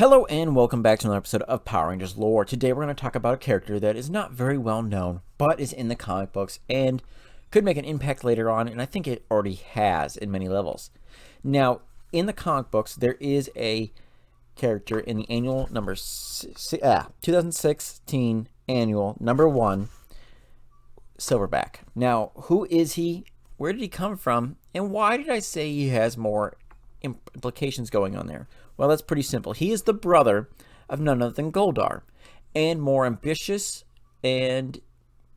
Hello and welcome back to another episode of Power Rangers Lore. Today we're going to talk about a character that is not very well known, but is in the comic books and could make an impact later on, and I think it already has in many levels. Now, in the comic books, there is a character in the annual 2016 annual number 1, Silverback. Now, who is he? Where did he come from? And why did I say he has more implications going on there? Well, that's pretty simple. He is the brother of none other than Goldar, and more ambitious and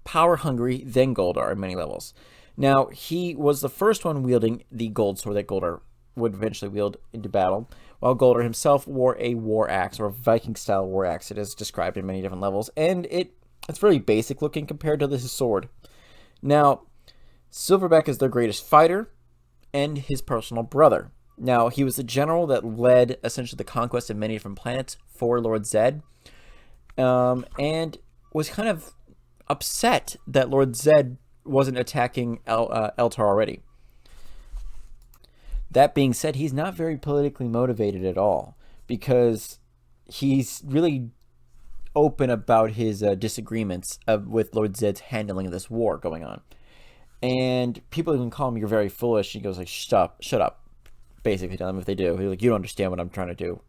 power-hungry than Goldar in many levels. Now, he was the first one wielding the gold sword that Goldar would eventually wield into battle, while Goldar himself wore a war axe, or a Viking-style war axe. It is described in many different levels, and it's really basic-looking compared to his sword. Now, Silverback is their greatest fighter and his personal brother. Now, he was the general that led, essentially, the conquest of many different planets for Lord Zedd, and was kind of upset that Lord Zedd wasn't attacking Eltar already. That being said, he's not very politically motivated at all, because he's really open about his disagreements with Lord Zedd's handling of this war going on. And people even call him, "You're very foolish." He goes like, shut up. Basically tell them if they do. He's like, "You don't understand what I'm trying to do.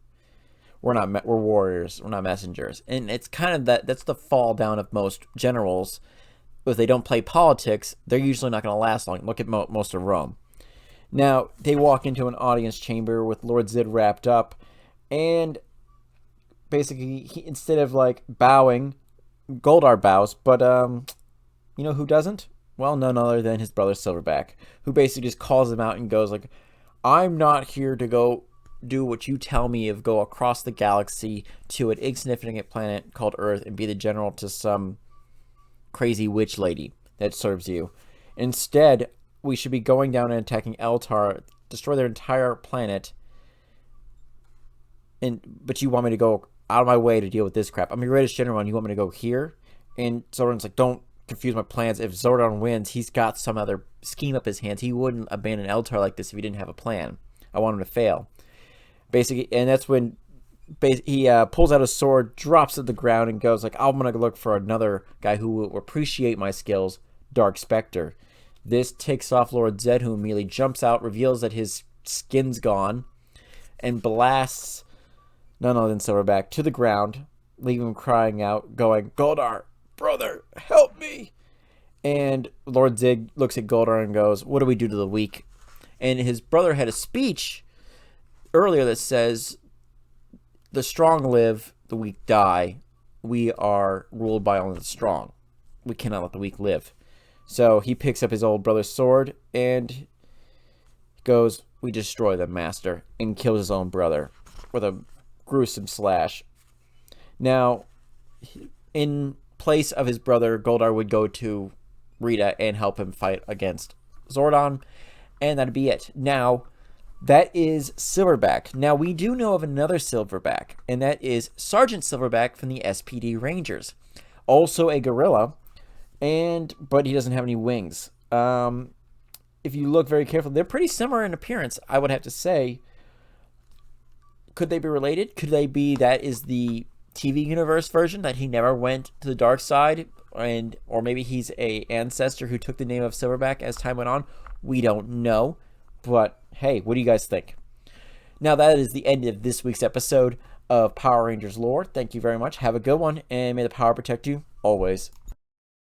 We're warriors. We're not messengers." And it's kind of that's the fall down of most generals. If they don't play politics, they're usually not going to last long. Look at most of Rome. Now, they walk into an audience chamber with Lord Zedd wrapped up, and basically, instead of like bowing, Goldar bows, but you know who doesn't? Well, none other than his brother Silverback, who basically just calls him out and goes like, "I'm not here to go do what you tell me of go across the galaxy to an insignificant planet called Earth and be the general to some crazy witch lady that serves you. Instead, we should be going down and attacking Eltar, destroy their entire planet. But you want me to go out of my way to deal with this crap. I'm your greatest general and you want me to go here?" And Zordon's like, "Don't confuse my plans. If Zordon wins, he's got some other scheme up his hands. He wouldn't abandon Eltar like this if he didn't have a plan. I want him to fail." Basically, and that's when he pulls out his sword, drops it to the ground, and goes like, "I'm gonna look for another guy who will appreciate my skills, Dark Spectre." This ticks off Lord Zedd, who immediately jumps out, reveals that his skin's gone, and blasts none other than Silverback to the ground, leaving him crying out, going, "Goldar, brother, help me!" And Lord Zedd looks at Goldar and goes, "What do we do to the weak?" And his brother had a speech earlier that says, "The strong live, the weak die. We are ruled by only the strong. We cannot let the weak live." So he picks up his old brother's sword and goes, "We destroy them, master," and kills his own brother with a gruesome slash. Now, in place of his brother, Goldar would go to Rita and help him fight against Zordon, and that'd be it. Now, that is Silverback. Now, we do know of another Silverback, and that is Sergeant Silverback from the SPD Rangers. Also a gorilla, but he doesn't have any wings. If you look very carefully, they're pretty similar in appearance, I would have to say. Could they be related? Could they be that is the TV universe version, that he never went to the dark side, or maybe he's a ancestor who took the name of Silverback as time went on? We don't know, but hey, what do you guys think? Now, that is the end of this week's episode of Power Rangers Lore. Thank you very much. Have a good one, and may the power protect you always.